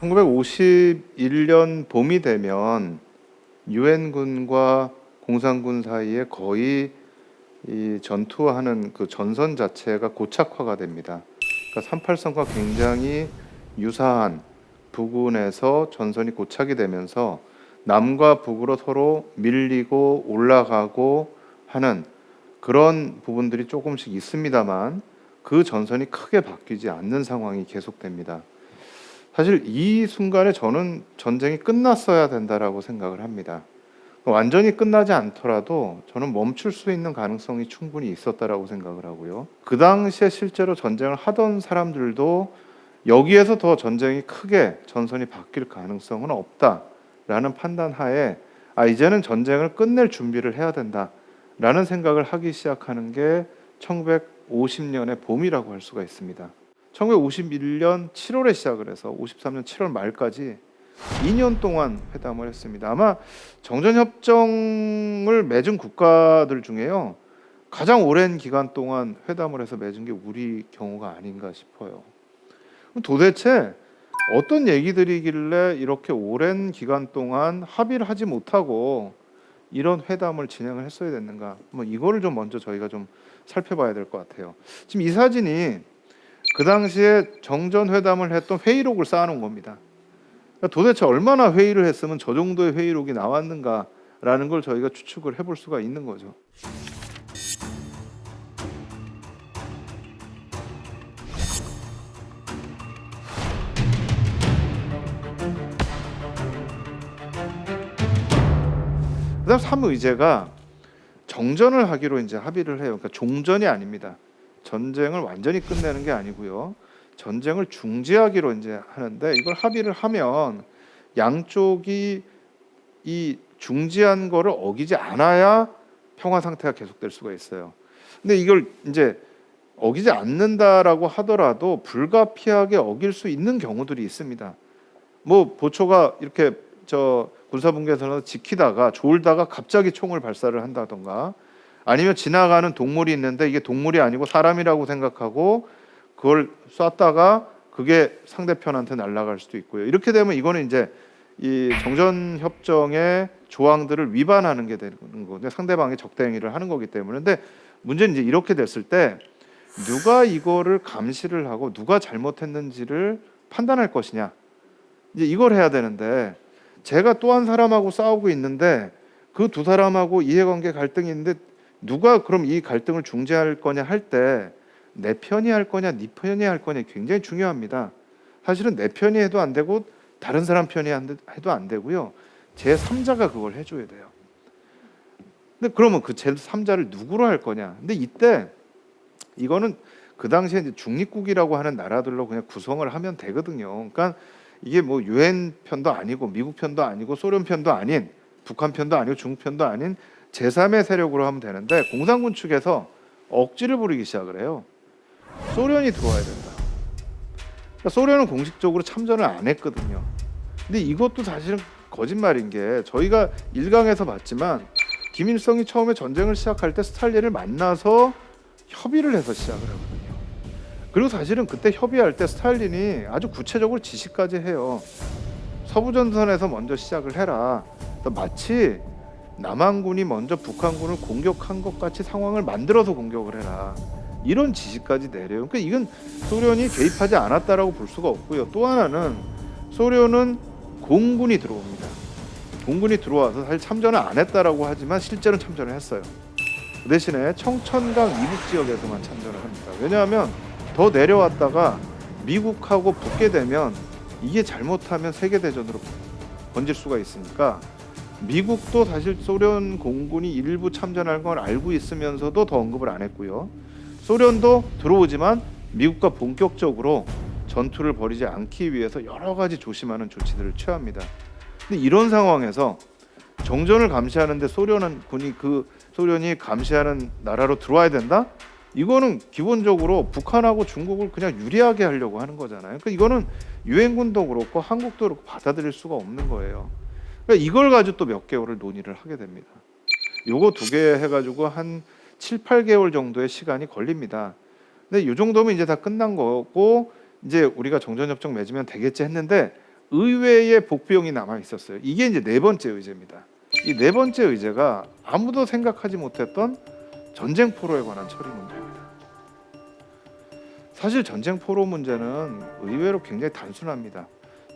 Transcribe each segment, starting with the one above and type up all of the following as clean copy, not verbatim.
1951년 봄이 되면 유엔군과 공산군 사이에 거의 이 전투하는 그 전선 자체가 고착화가 됩니다. 그러니까 38선과 굉장히 유사한 부근에서 전선이 고착이 되면서 남과 북으로 서로 밀리고 올라가고 하는 그런 부분들이 조금씩 있습니다만 그 전선이 크게 바뀌지 않는 상황이 계속됩니다. 사실 이 순간에 저는 전쟁이 끝났어야 된다라고 생각을 합니다. 완전히 끝나지 않더라도 저는 멈출 수 있는 가능성이 충분히 있었다라고 생각을 하고요. 그 당시에 실제로 전쟁을 하던 사람들도 여기에서 더 전쟁이 크게 전선이 바뀔 가능성은 없다라는 판단 하에 이제는 전쟁을 끝낼 준비를 해야 된다라는 생각을 하기 시작하는 게 1950년의 봄이라고 할 수가 있습니다. 1951년 7월에 시작을 해서 53년 7월 말까지 2년 동안 회담을 했습니다. 아마 정전협정을 맺은 국가들 중에요, 가장 오랜 기간 동안 회담을 해서 맺은 게 우리 경우가 아닌가 싶어요. 도대체 어떤 얘기들이길래 이렇게 오랜 기간 동안 합의를 하지 못하고 이런 회담을 진행을 했어야 됐는가? 이거를 좀 먼저 저희가 좀 살펴봐야 될 것 같아요. 지금 이 사진이 그 당시에 정전회담을 했던 회의록을 쌓아놓은 겁니다. 그러니까 도대체 얼마나 회의를 했으면 저 정도의 회의록이 나왔는가라는 걸 저희가 추측을 해볼 수가 있는 거죠. 그다음 3의제가 정전을 하기로 이제 합의를 해요. 그러니까 종전이 아닙니다. 전쟁을 완전히 끝내는 게 아니고요. 전쟁을 중지하기로 이제 하는데, 이걸 합의를 하면 양쪽이 이 중지한 거를 어기지 않아야 평화 상태가 계속될 수가 있어요. 근데 이걸 이제 어기지 않는다라고 하더라도 불가피하게 어길 수 있는 경우들이 있습니다. 보초가 이렇게 군사분계선에서 지키다가 졸다가 갑자기 총을 발사를 한다던가, 아니면 지나가는 동물이 있는데 이게 동물이 아니고 사람이라고 생각하고 그걸 쐈다가 그게 상대편한테 날아갈 수도 있고요. 이렇게 되면 이거는 이제 이 정전협정의 조항들을 위반하는 게 되는 건데, 상대방이 적대행위를 하는 거기 때문에. 근데 문제는 이제 이렇게 됐을 때 누가 이거를 감시를 하고 누가 잘못했는지를 판단할 것이냐, 이제 이걸 해야 되는데, 제가 또 한 사람하고 싸우고 있는데 그 두 사람하고 이해관계 갈등이 있는데 누가 그럼 이 갈등을 중재할 거냐 할 때, 내 편이 할 거냐 네 편이 할 거냐 굉장히 중요합니다. 사실은 내 편이 해도 안 되고 다른 사람 편이 해도 안 되고요. 제3자가 그걸 해줘야 돼요. 근데 그러면 그 제3자를 누구로 할 거냐. 근데 이때 이거는 그 당시에 이제 중립국이라고 하는 나라들로 그냥 구성을 하면 되거든요. 그러니까 이게 유엔 편도 아니고 미국 편도 아니고 소련 편도 아닌 북한 편도 아니고 중국 편도 아닌 제3의 세력으로 하면 되는데, 공산군 측에서 억지를 부리기 시작을 해요. 소련이 들어와야 된다. 그러니까 소련은 공식적으로 참전을 안 했거든요. 근데 이것도 사실은 거짓말인 게, 저희가 일강에서 봤지만 김일성이 처음에 전쟁을 시작할 때 스탈린을 만나서 협의를 해서 시작을 하거든요. 그리고 사실은 그때 협의할 때 스탈린이 아주 구체적으로 지시까지 해요. 서부전선에서 먼저 시작을 해라. 마치 남한군이 먼저 북한군을 공격한 것 같이 상황을 만들어서 공격을 해라, 이런 지시까지 내려요. 그러니까 이건 소련이 개입하지 않았다라고 볼 수가 없고요. 또 하나는 소련은 공군이 들어옵니다. 공군이 들어와서 사실 참전을 안 했다라고 하지만 실제로는 참전을 했어요. 그 대신에 청천강 이북 지역에서만 참전을 합니다. 왜냐하면 더 내려왔다가 미국하고 붙게 되면 이게 잘못하면 세계대전으로 번질 수가 있으니까, 미국도 사실 소련 공군이 일부 참전할 걸 알고 있으면서도 더 언급을 안 했고요. 소련도 들어오지만 미국과 본격적으로 전투를 벌이지 않기 위해서 여러 가지 조심하는 조치들을 취합니다. 근데 이런 상황에서 정전을 감시하는데 소련이 감시하는 나라로 들어와야 된다? 이거는 기본적으로 북한하고 중국을 그냥 유리하게 하려고 하는 거잖아요. 그러니까 이거는 유엔군도 그렇고 한국도 그렇고 받아들일 수가 없는 거예요. 그러니까 이걸 가지고 또 몇 개월을 논의를 하게 됩니다. 요거 두 개 해가지고 한 7, 8개월 정도의 시간이 걸립니다. 근데 이 정도면 이제 다 끝난 거고, 이제 우리가 정전협정 맺으면 되겠지 했는데 의외의 복병이 남아 있었어요. 이게 이제 네 번째 의제입니다. 이 네 번째 의제가 아무도 생각하지 못했던 전쟁 포로에 관한 처리 문제입니다. 사실 전쟁 포로 문제는 의외로 굉장히 단순합니다.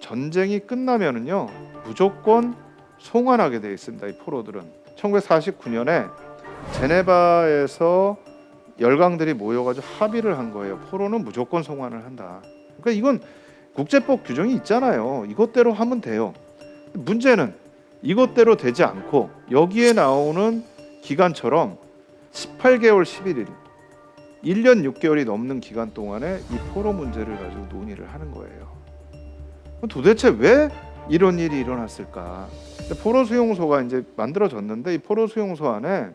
전쟁이 끝나면은요 무조건 송환하게 되어 있습니다. 이 포로들은 1949년에 제네바에서 열강들이 모여가지고 합의를 한 거예요. 포로는 무조건 송환을 한다. 그러니까 이건 국제법 규정이 있잖아요. 이것대로 하면 돼요. 문제는 이것대로 되지 않고 여기에 나오는 기간처럼 18개월 11일 1년 6개월이 넘는 기간 동안에 이 포로 문제를 가지고 논의를 하는 거예요. 도대체 왜 이런 일이 일어났을까? 포로 수용소가 이제 만들어졌는데 이 포로 수용소 안에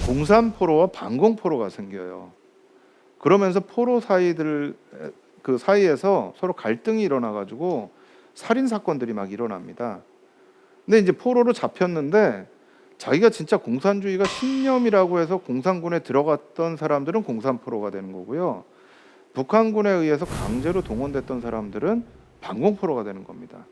공산 포로와 반공 포로가 생겨요. 그러면서 포로 사이들 그 사이에서 서로 갈등이 일어나 가지고 살인 사건들이 막 일어납니다. 근데 이제 포로로 잡혔는데 자기가 진짜 공산주의가 신념이라고 해서 공산군에 들어갔던 사람들은 공산포로가 되는 거고요. 북한군에 의해서 강제로 동원됐던 사람들은 반공포로가 되는 겁니다.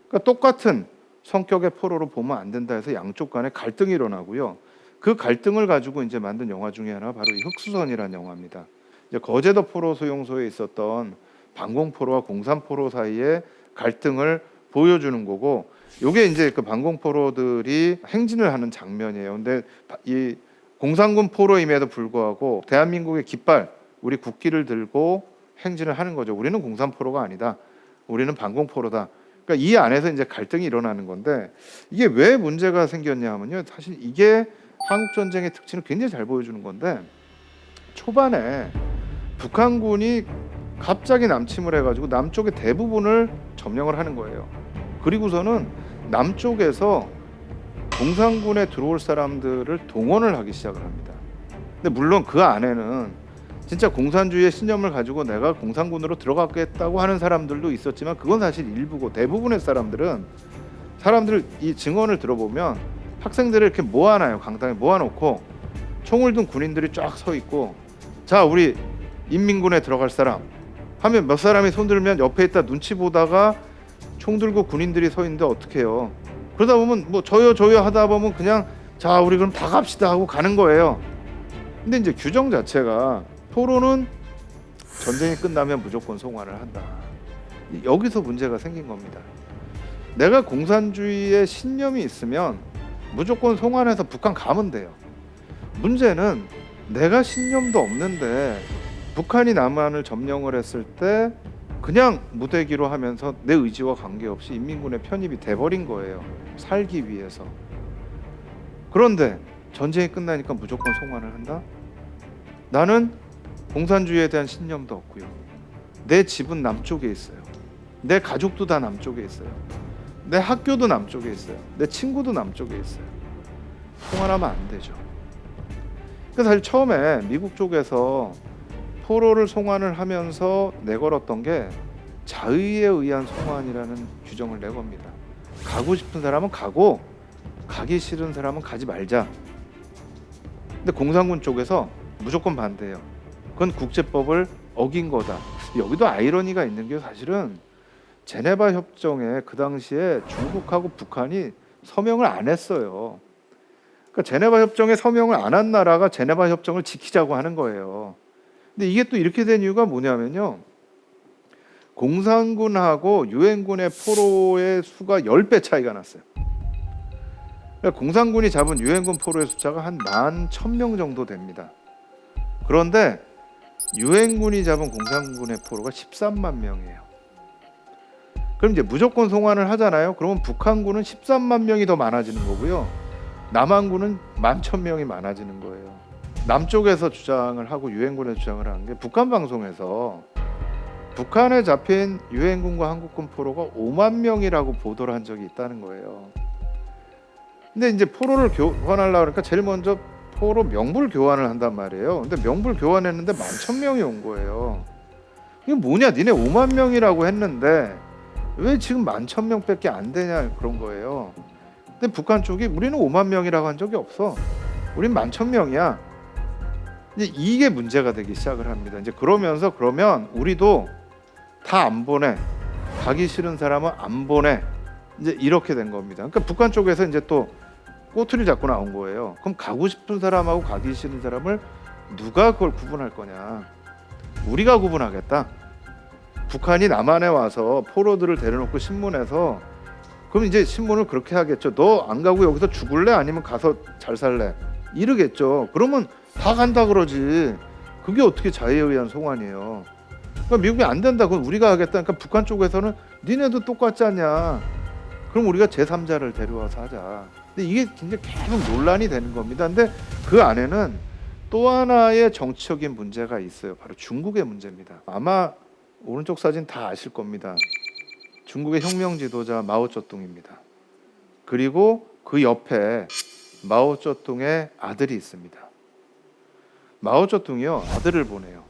그러니까 똑같은 성격의 포로로 보면 안 된다 해서 양쪽 간에 갈등이 일어나고요. 그 갈등을 가지고 이제 만든 영화 중에 하나 바로 이 흑수선이라는 영화입니다. 이제 거제도 포로 수용소에 있었던 반공포로와 공산포로 사이의 갈등을 보여주는 거고, 요게 이제 그 반공포로들이 행진을 하는 장면이에요. 근데 이 공산군 포로임에도 불구하고 대한민국의 깃발, 우리 국기를 들고 행진을 하는 거죠. 우리는 공산포로가 아니다. 우리는 반공포로다. 그러니까 이 안에서 이제 갈등이 일어나는 건데, 이게 왜 문제가 생겼냐 하면요. 사실 이게 한국 전쟁의 특징을 굉장히 잘 보여주는 건데, 초반에 북한군이 갑자기 남침을 해가지고 남쪽의 대부분을 점령을 하는 거예요. 그리고서는 남쪽에서 공산군에 들어올 사람들을 동원을 하기 시작을 합니다. 근데 물론 그 안에는 진짜 공산주의의 신념을 가지고 내가 공산군으로 들어가겠다고 하는 사람들도 있었지만 그건 사실 일부고, 대부분의 사람들 이 증언을 들어보면 학생들을 이렇게 모아놔요. 강당에 모아놓고 총을 든 군인들이 쫙 서 있고, 자 우리 인민군에 들어갈 사람 하면 몇 사람이 손들면 옆에 있다 눈치 보다가 총 들고 군인들이 서 있는데 어떻게 해요? 그러다 보면 뭐 저요 하다 보면 그냥 자 우리 그럼 다 갑시다 하고 가는 거예요. 근데 이제 규정 자체가 포로는 전쟁이 끝나면 무조건 송환을 한다. 여기서 문제가 생긴 겁니다. 내가 공산주의의 신념이 있으면 무조건 송환해서 북한 가면 돼요. 문제는 내가 신념도 없는데 북한이 남한을 점령을 했을 때 그냥 무대기로 하면서 내 의지와 관계없이 인민군에 편입이 돼버린 거예요. 살기 위해서. 그런데 전쟁이 끝나니까 무조건 송환을 한다? 나는 공산주의에 대한 신념도 없고요. 내 집은 남쪽에 있어요. 내 가족도 다 남쪽에 있어요. 내 학교도 남쪽에 있어요. 내 친구도 남쪽에 있어요. 송환하면 안 되죠. 그래서 사실 처음에 미국 쪽에서 포로를 송환을 하면서 내걸었던 게 자의에 의한 송환이라는 규정을 내겁니다. 가고 싶은 사람은 가고 가기 싫은 사람은 가지 말자. 근데 공산군 쪽에서 무조건 반대해요. 그건 국제법을 어긴 거다. 여기도 아이러니가 있는 게 사실은 제네바 협정에 그 당시에 중국하고 북한이 서명을 안 했어요. 그러니까 제네바 협정에 서명을 안 한 나라가 제네바 협정을 지키자고 하는 거예요. 근데 이게 또 이렇게 된 이유가 뭐냐면요. 공산군하고 유엔군의 포로의 수가 10배 차이가 났어요. 그러니까 공산군이 잡은 유엔군 포로의 숫자가 한 11,000명 정도 됩니다. 그런데 유엔군이 잡은 공산군의 포로가 13만 명이에요. 그럼 이제 무조건 송환을 하잖아요. 그러면 북한군은 13만 명이 더 많아지는 거고요. 남한군은 11,000명이 많아지는 거예요. 남쪽에서 주장을 하고 유엔군에 주장을 하는 게 북한 방송에서 북한에 잡힌 유엔군과 한국군 포로가 5만 명이라고 보도를 한 적이 있다는 거예요. 근데 이제 포로를 교환하려고 하니까 제일 먼저 포로 명부를 교환을 한단 말이에요. 근데 명부를 교환했는데 11,000명이 온 거예요. 이게 뭐냐? 니네 5만 명이라고 했는데 왜 지금 11,000명밖에 안 되냐 그런 거예요. 근데 북한 쪽이 우리는 5만 명이라고 한 적이 없어. 우린 11,000명이야. 이제 이게 문제가 되기 시작을 합니다. 이제 그러면서 그러면 우리도 다 안 보내. 가기 싫은 사람은 안 보내. 이제 이렇게 된 겁니다. 그러니까 북한 쪽에서 이제 또 꼬투리를 잡고 나온 거예요. 그럼 가고 싶은 사람하고 가기 싫은 사람을 누가 그걸 구분할 거냐? 우리가 구분하겠다. 북한이 남한에 와서 포로들을 데려놓고 신문에서 그럼 이제 신문을 그렇게 하겠죠. 너 안 가고 여기서 죽을래? 아니면 가서 잘 살래? 이러겠죠. 그러면 다 간다 그러지. 그게 어떻게 자유에 의한 송환이에요. 그러니까 미국이 안 된다. 그건 우리가 하겠다. 그러니까 북한 쪽에서는 니네도 똑같지 않냐. 그럼 우리가 제3자를 데려와서 하자. 근데 이게 굉장히 계속 논란이 되는 겁니다. 근데 그 안에는 또 하나의 정치적인 문제가 있어요. 바로 중국의 문제입니다. 아마 오른쪽 사진 다 아실 겁니다. 중국의 혁명 지도자 마오쩌둥입니다. 그리고 그 옆에 마오쩌둥의 아들이 있습니다. 마오쩌둥이요, 아들을 보내요.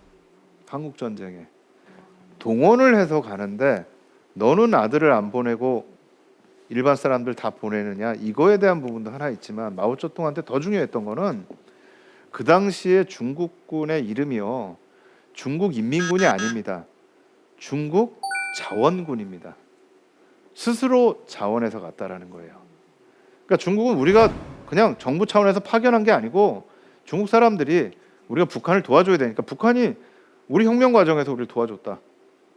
한국 전쟁에 동원을 해서 가는데 너는 아들을 안 보내고 일반 사람들 다 보내느냐, 이거에 대한 부분도 하나 있지만 마오쩌둥한테 더 중요했던 거는 그 당시에 중국군의 이름이요, 중국 인민군이 아닙니다. 중국 자원군입니다. 스스로 자원해서 갔다라는 거예요. 그러니까 중국은 우리가 그냥 정부 차원에서 파견한 게 아니고 중국 사람들이 우리가 북한을 도와줘야 되니까 북한이 우리 혁명 과정에서 우리를 도와줬다.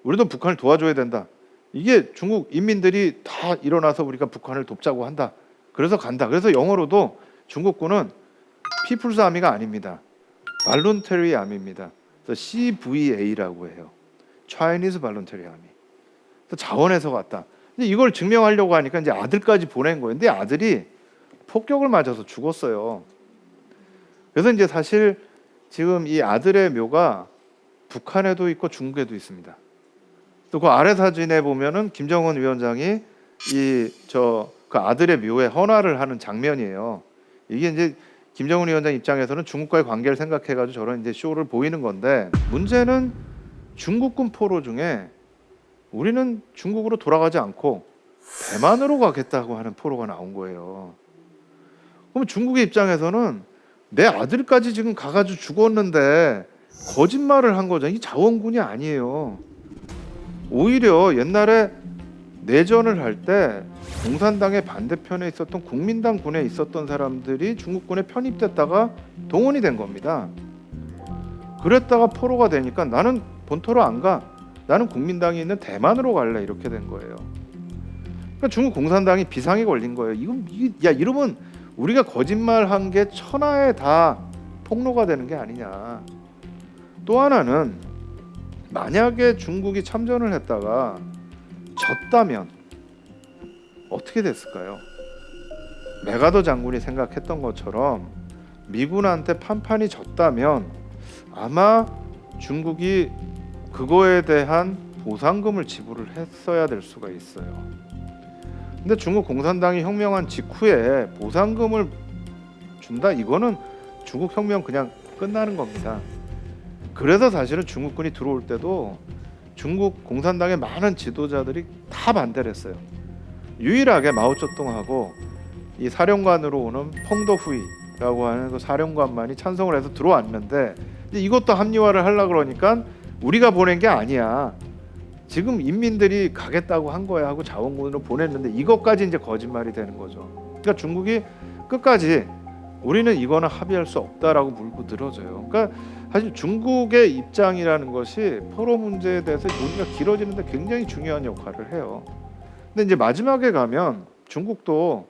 우리도 북한을 도와줘야 된다. 이게 중국 인민들이 다 일어나서 우리가 북한을 돕자고 한다. 그래서 간다. 그래서 영어로도 중국군은 피플스 아미가 아닙니다. 발룬테리 아미입니다. 그래서 CVA라고 해요. Chinese Voluntary Army. 그래서 자원해서 갔다. 근데 이걸 증명하려고 하니까 이제 아들까지 보낸 거예요. 근데 아들이 폭격을 맞아서 죽었어요. 그래서 이제 사실 지금 이 아들의 묘가 북한에도 있고 중국에도 있습니다. 또 그 아래 사진에 보면은 김정은 위원장이 그 아들의 묘에 헌화를 하는 장면이에요. 이게 이제 김정은 위원장 입장에서는 중국과의 관계를 생각해가지고 저런 이제 쇼를 보이는 건데, 문제는 중국군 포로 중에 우리는 중국으로 돌아가지 않고 대만으로 가겠다고 하는 포로가 나온 거예요. 그럼 중국의 입장에서는 내 아들까지 지금 가가지고 죽었는데 거짓말을 한 거죠. 이 자원군이 아니에요. 오히려 옛날에 내전을 할 때 공산당의 반대편에 있었던 국민당 군에 있었던 사람들이 중국군에 편입됐다가 동원이 된 겁니다. 그랬다가 포로가 되니까 나는 본토로 안 가. 나는 국민당이 있는 대만으로 갈래. 이렇게 된 거예요. 그러니까 중국 공산당이 비상이 걸린 거예요. 이러면 우리가 거짓말한 게 천하에 다 폭로가 되는 게 아니냐. 또 하나는 만약에 중국이 참전을 했다가 졌다면 어떻게 됐을까요? 메가더 장군이 생각했던 것처럼 미군한테 판판이 졌다면 아마 중국이 그거에 대한 보상금을 지불을 했어야 될 수가 있어요. 근데 중국 공산당이 혁명한 직후에 보상금을 준다? 이거는 중국 혁명 그냥 끝나는 겁니다. 그래서 사실은 중국군이 들어올 때도 중국 공산당의 많은 지도자들이 다 반대를 했어요. 유일하게 마오쩌둥하고 이 사령관으로 오는 펑더후이라고 하는 그 사령관만이 찬성을 해서 들어왔는데, 이것도 합리화를 하려고 그러니까 우리가 보낸 게 아니야. 지금 인민들이 가겠다고 한 거야 하고 자원군으로 보냈는데 이것까지 이제 거짓말이 되는 거죠. 그러니까 중국이 끝까지 우리는 이거는 합의할 수 없다라고 물고 늘어져요. 그러니까 사실 중국의 입장이라는 것이 포로 문제에 대해서 논의가 길어지는데 굉장히 중요한 역할을 해요. 근데 이제 마지막에 가면 중국도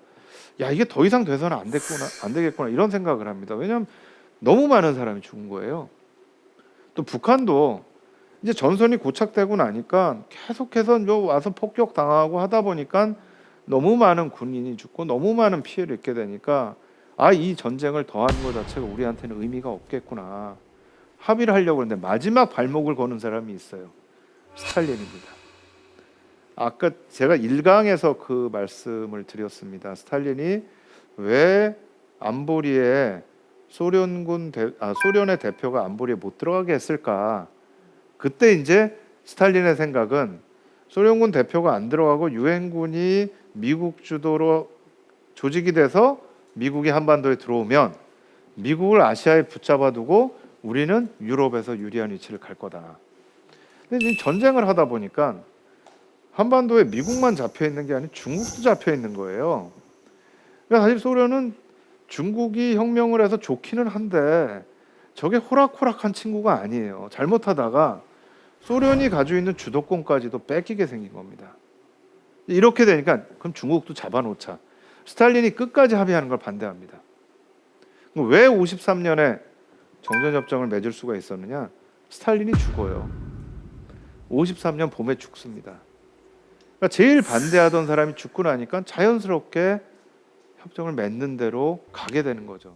야, 이게 더 이상 돼서는 안 되겠구나 이런 생각을 합니다. 왜냐하면 너무 많은 사람이 죽은 거예요. 또 북한도 이제 전선이 고착되고 나니까 계속해서 와서 폭격 당하고 하다 보니까 너무 많은 군인이 죽고 너무 많은 피해를 입게 되니까 이 전쟁을 더하는 것 자체가 우리한테는 의미가 없겠구나 합의를 하려고 했는데 마지막 발목을 거는 사람이 있어요. 스탈린입니다. 아까 제가 1강에서 그 말씀을 드렸습니다. 스탈린이 왜 안보리에 소련의 대표가 안보리에 못 들어가게 했을까? 그때 이제 스탈린의 생각은 소련군 대표가 안 들어가고 유엔군이 미국 주도로 조직이 돼서 미국이 한반도에 들어오면 미국을 아시아에 붙잡아두고 우리는 유럽에서 유리한 위치를 갈 거다. 근데 이제 전쟁을 하다 보니까 한반도에 미국만 잡혀 있는 게 아니고 중국도 잡혀 있는 거예요. 그러니까 사실 소련은 중국이 혁명을 해서 좋기는 한데 저게 호락호락한 친구가 아니에요. 잘못하다가 소련이 가지고 있는 주도권까지도 뺏기게 생긴 겁니다. 이렇게 되니까 그럼 중국도 잡아놓자. 스탈린이 끝까지 합의하는 걸 반대합니다. 왜 53년에 정전협정을 맺을 수가 있었느냐? 스탈린이 죽어요. 53년 봄에 죽습니다. 그러니까 제일 반대하던 사람이 죽고 나니까 자연스럽게 협정을 맺는 대로 가게 되는 거죠.